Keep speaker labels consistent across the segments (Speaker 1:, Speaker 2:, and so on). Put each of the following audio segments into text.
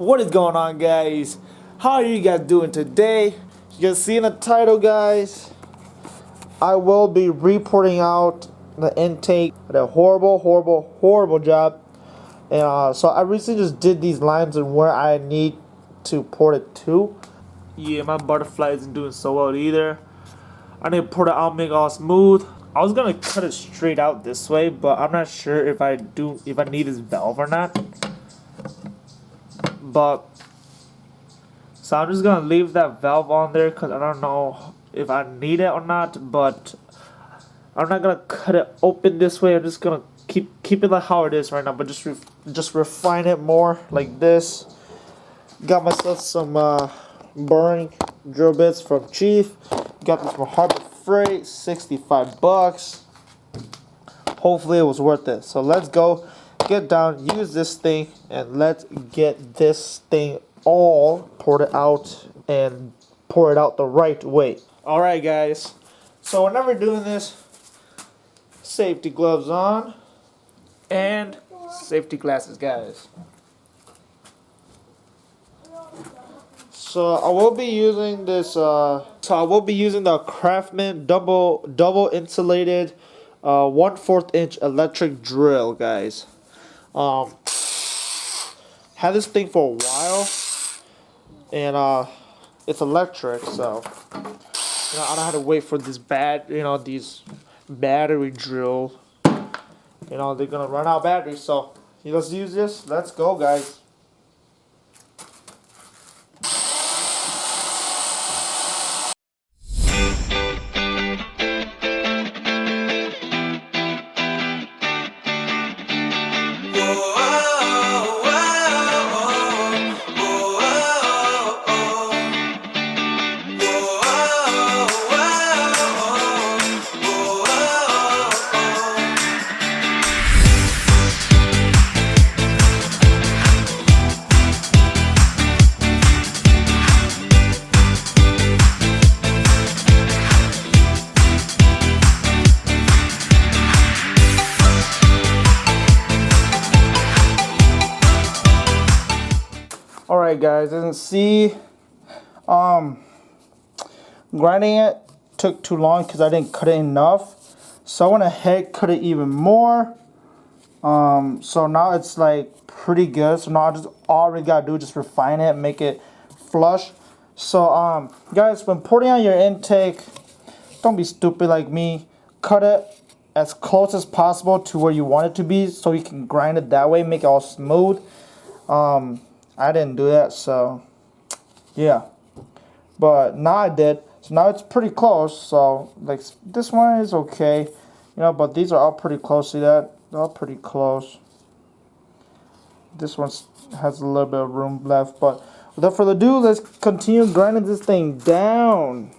Speaker 1: What is going on, guys? How are you guys doing today? You can see in the title, guys, I will be reporting out the intake. Did a horrible job. And so I recently just did these lines and where I need to port it to. Yeah, my butterfly isn't doing so well either. I need to port it out, make it all smooth. I was gonna cut it straight out this way, but I'm not sure if I need this valve or not. But so I'm just gonna leave that valve on there because I don't know if I need it or not. But I'm not gonna cut it open this way. I'm just gonna keep it like how it is right now, but just refine it more like this. Got myself some boring drill bits from Chief. Got this from Harbor Freight, $65. Hopefully it was worth it. So let's go get down, use this thing, and let's get this thing all ported out and pour it out the right way. Alright, guys, so whenever doing this, safety gloves on and safety glasses, guys. So I will be using this. So I will be using the Craftsman double insulated 1/4 inch electric drill, guys. Had this thing for a while, and it's electric, so I don't have to wait for this these battery drill. They're gonna run out of batteries, so let's use this. Let's go, guys. Alright, guys, as you can see, grinding it took too long because I didn't cut it enough. So I went ahead, cut it even more. So now it's like pretty good. So now all we gotta do is just refine it, make it flush. So guys, when porting out your intake, don't be stupid like me. Cut it as close as possible to where you want it to be, so you can grind it that way, make it all smooth. I didn't do that, so yeah, but now I did. So now it's pretty close. So like this one is okay, but these are all pretty close. See that? They're all pretty close. This one has a little bit of room left, but without further ado, let's continue grinding this thing down.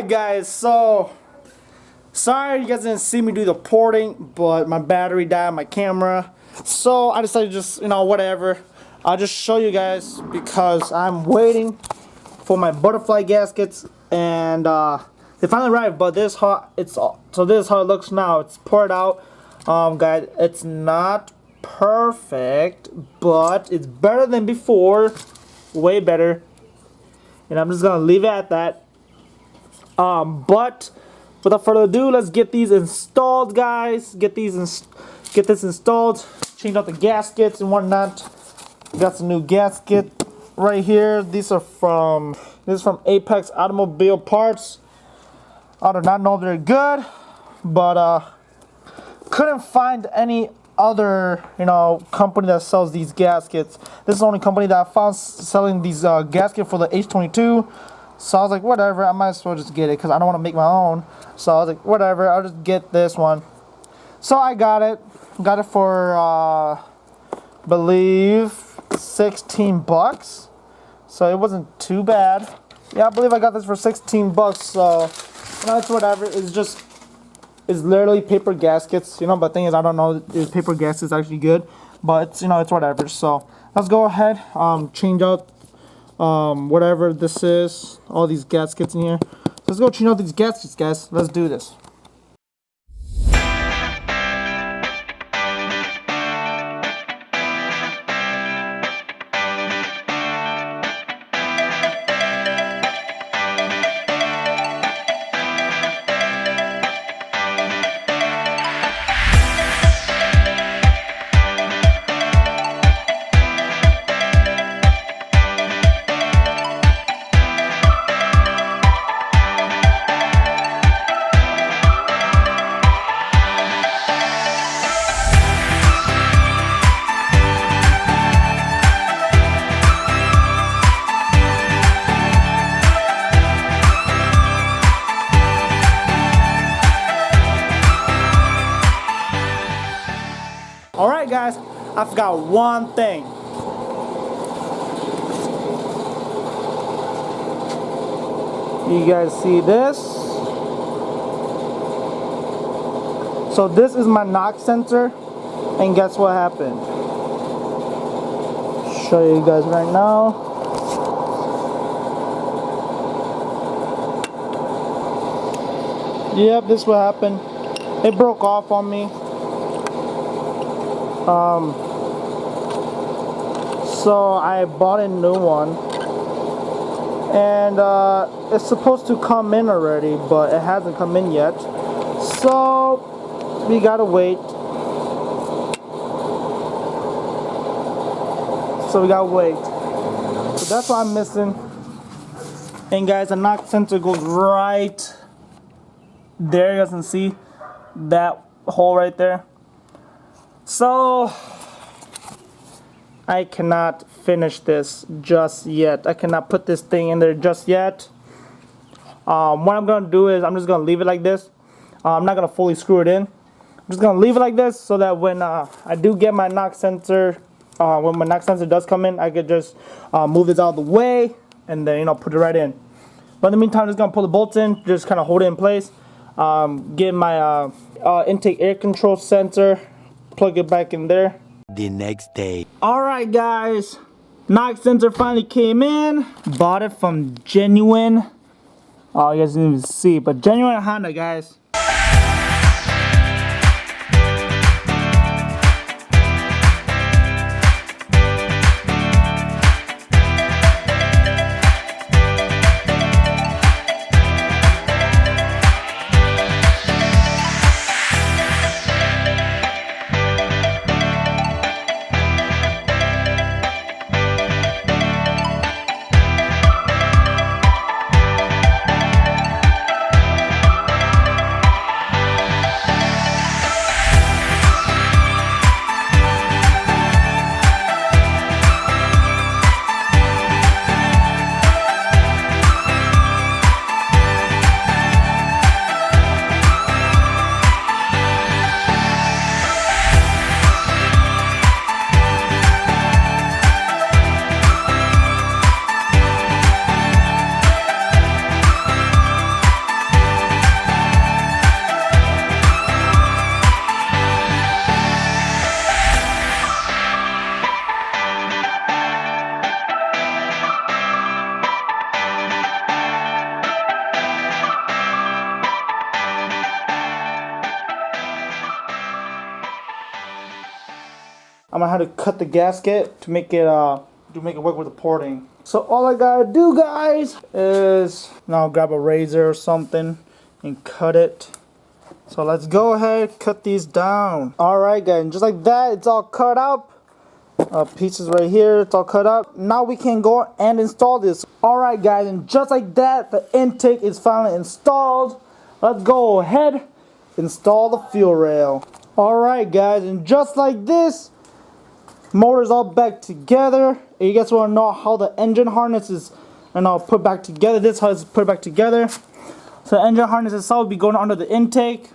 Speaker 1: Alright guys, so sorry you guys didn't see me do the porting, but my battery died on my camera. So I decided to just, whatever. I'll just show you guys because I'm waiting for my butterfly gaskets, and they finally arrived. But this how this is how it looks now. It's poured out. Guys, it's not perfect, but it's better than before. Way better. And I'm just gonna leave it at that. But without further ado, let's get these installed, guys. Get this installed. Change out the gaskets and whatnot. Got some new gasket right here. This is from Apex Automobile Parts. I do not know if they're good, but couldn't find any other company that sells these gaskets. This is the only company that I found selling these gaskets for the H22. So I was like, whatever, I might as well just get it because I don't want to make my own. So I was like, whatever, I'll just get this one. So I got it. Got it for believe $16. So it wasn't too bad. Yeah, I believe I got this for $16. So it's whatever. It's literally paper gaskets, but the thing is, I don't know if paper gaskets actually good, but it's it's whatever. So let's go ahead, change out whatever this is, all these gaskets in here. So let's go change out these gaskets, guys. Let's do this. Alright guys, I forgot one thing. You guys see this? So this is my knock sensor, and guess what happened? Show you guys right now. Yep, this is what happened. It broke off on me. So I bought a new one, and it's supposed to come in already, but it hasn't come in yet. So we gotta wait. So that's what I'm missing. And guys, the knock sensor goes right there. You guys can see that hole right there. So I cannot finish this just yet. I cannot put this thing in there just yet. What I'm gonna do is I'm just gonna leave it like this. I'm not gonna fully screw it in. I'm just gonna leave it like this so that when I do get my knock sensor, when my knock sensor does come in, I could just move this out of the way and then put it right in. But in the meantime, I'm just gonna pull the bolts in, just kind of hold it in place. Get my intake air control sensor, plug it back in there.
Speaker 2: The next day.
Speaker 1: Alright guys, knock sensor finally came in. Bought it from Genuine. Oh, you guys didn't even see, but Genuine Honda, guys. I had to cut the gasket to make it work with the porting. So all I gotta do, guys, is now grab a razor or something and cut it. So let's go ahead, cut these down. Alright guys, and just like that, it's all cut up. Pieces right here, it's all cut up. Now we can go and install this. Alright guys, and just like that, the intake is finally installed. Let's go ahead, install the fuel rail. Alright guys, and just like this, motor's all back together. And you guys want to know how the engine harness is put back together. This is how it's put back together. So the engine harness itself will be going under the intake.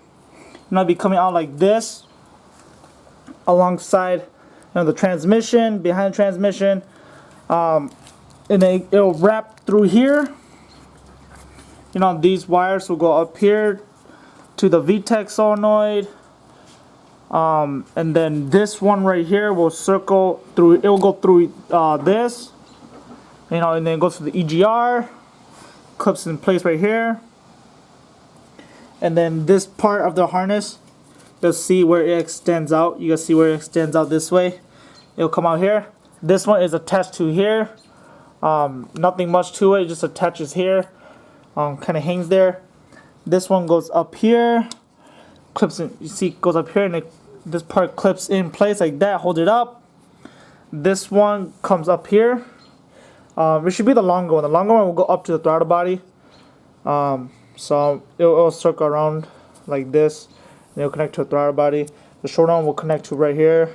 Speaker 1: And it'll be coming out like this. Alongside the transmission, behind the transmission. And then it'll wrap through here. These wires will go up here to the VTEC solenoid. And then this one right here will circle through, it will go through this. And then it goes to the EGR. Clips in place right here. And then this part of the harness, you'll see where it extends out. You can see where it extends out this way. It'll come out here. This one is attached to here. Nothing much to it, it just attaches here. Kind of hangs there. This one goes up here. Clips in, you see it goes up here, and this part clips in place like that, hold it up. This one comes up here. It should be the longer one. The longer one will go up to the throttle body. So it'll circle around like this, and it'll connect to a throttle body. The shorter one will connect to right here.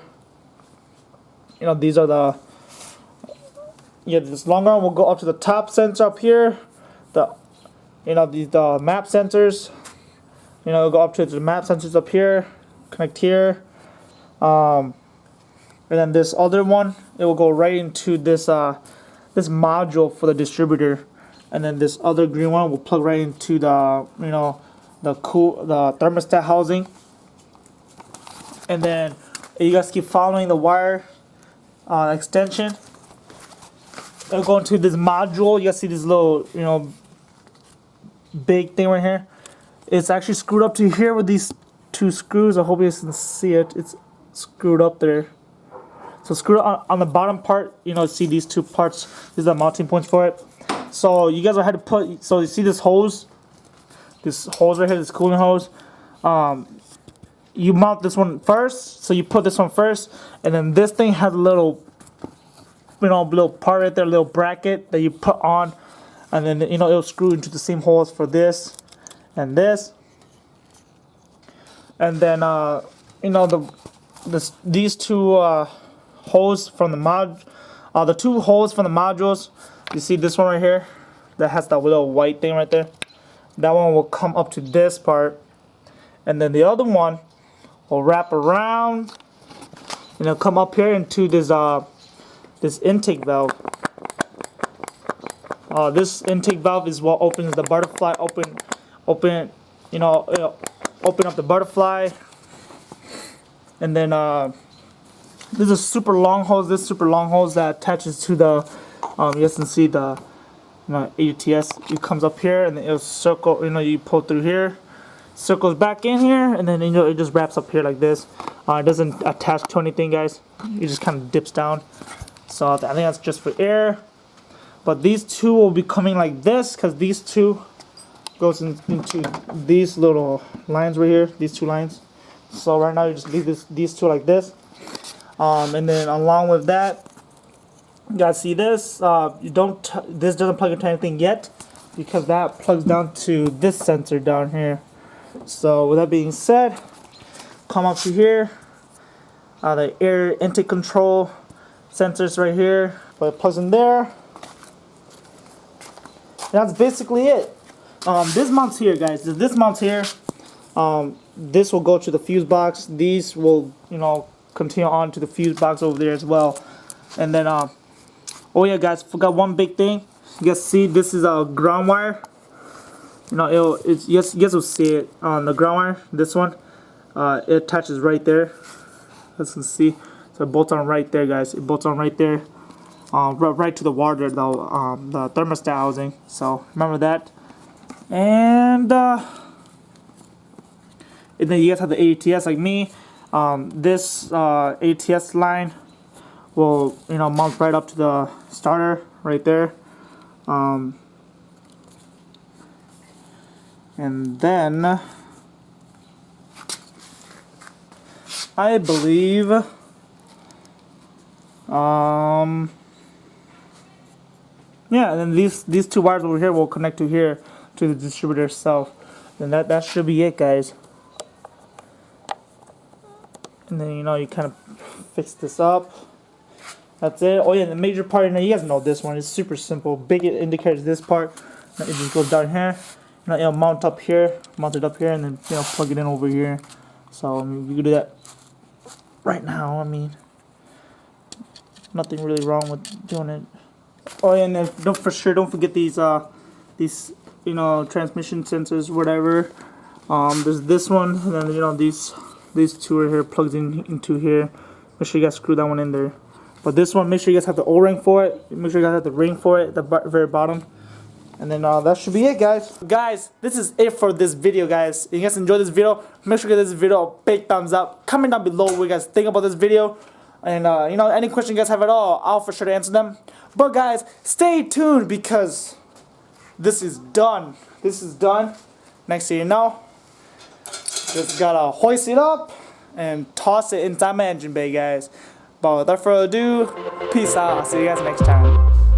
Speaker 1: These are the, this longer one will go up to the top sensor up here. The map sensors. It'll go up to the map sensors up here, connect here. And then this other one, it will go right into this this module for the distributor. And then this other green one will plug right into the the thermostat housing. And then you guys keep following the wire extension. It'll go into this module. You guys see this little big thing right here. It's actually screwed up to here with these two screws. I hope you can see it. It's screwed up there. So screwed on the bottom part, see these two parts. These are the mounting points for it. So you guys will have to put, so you see this hose right here, this cooling hose. You mount this one first. So you put this one first, and then this thing has a little, little part right there, little bracket that you put on, and then it'll screw into the same holes for this and this. And then these two holes from the two holes from the modules. You see this one right here that has that little white thing right there. That one will come up to this part, and then the other one will wrap around and it'll come up here into this this intake valve. This intake valve is what opens the butterfly. Open up the butterfly. And then this is super long hose. This super long hose that attaches to the you guys can see the AUTS. It comes up here and then it'll circle. You pull through here, circles back in here, and then it just wraps up here like this. It doesn't attach to anything, guys. It just kind of dips down. So I think that's just for air. But these two will be coming like this because these two goes into these little lines right here. These two lines. So right now you just leave these two like this. And then along with that, you guys see this. This doesn't plug into anything yet because that plugs down to this sensor down here. So with that being said, come up to here. The air intake control sensors right here. But it plugs in there. That's basically it. This mounts here, guys. This mounts here. This will go to the fuse box. These will, continue on to the fuse box over there as well. And then, oh yeah, guys, forgot one big thing. You guys see, this is a ground wire. You guys will see it on the ground wire. This one, it attaches right there. As you can see, so it bolts on right there, guys. It bolts on right there, right to the water, the thermostat housing. So remember that. And then you guys have the ATS like me. This ATS line will, you know, mount right up to the starter right there. And then I believe yeah, and then these two wires over here will connect to here to the distributor itself. And that should be it, guys. And then, you know, you kind of fix this up. That's it. Oh yeah, the major part, you know, you guys know this one. It's super simple. Big indicator is this part. It just goes down here. You know, it'll mount up here, mount it up here, and then, you know, plug it in over here. So I mean, you can do that right now. I mean, nothing really wrong with doing it. Oh, and then don't forget these you know, transmission sensors, whatever. There's this one, and then, you know, these two are here, plugs into here. Make sure you guys screw that one in there. But this one, make sure you guys have the O-ring for it. Make sure you guys have the ring for it at the very bottom. And then that should be it, guys. Guys, this is it for this video, guys. If you guys enjoyed this video, make sure you give this video a big thumbs up. Comment down below what you guys think about this video. And, you know, any questions you guys have at all, I'll for sure to answer them. But, guys, stay tuned because this is done. This is done. Next thing you know, just gotta hoist it up and toss it inside my engine bay, guys. But without further ado, peace out. I'll see you guys next time.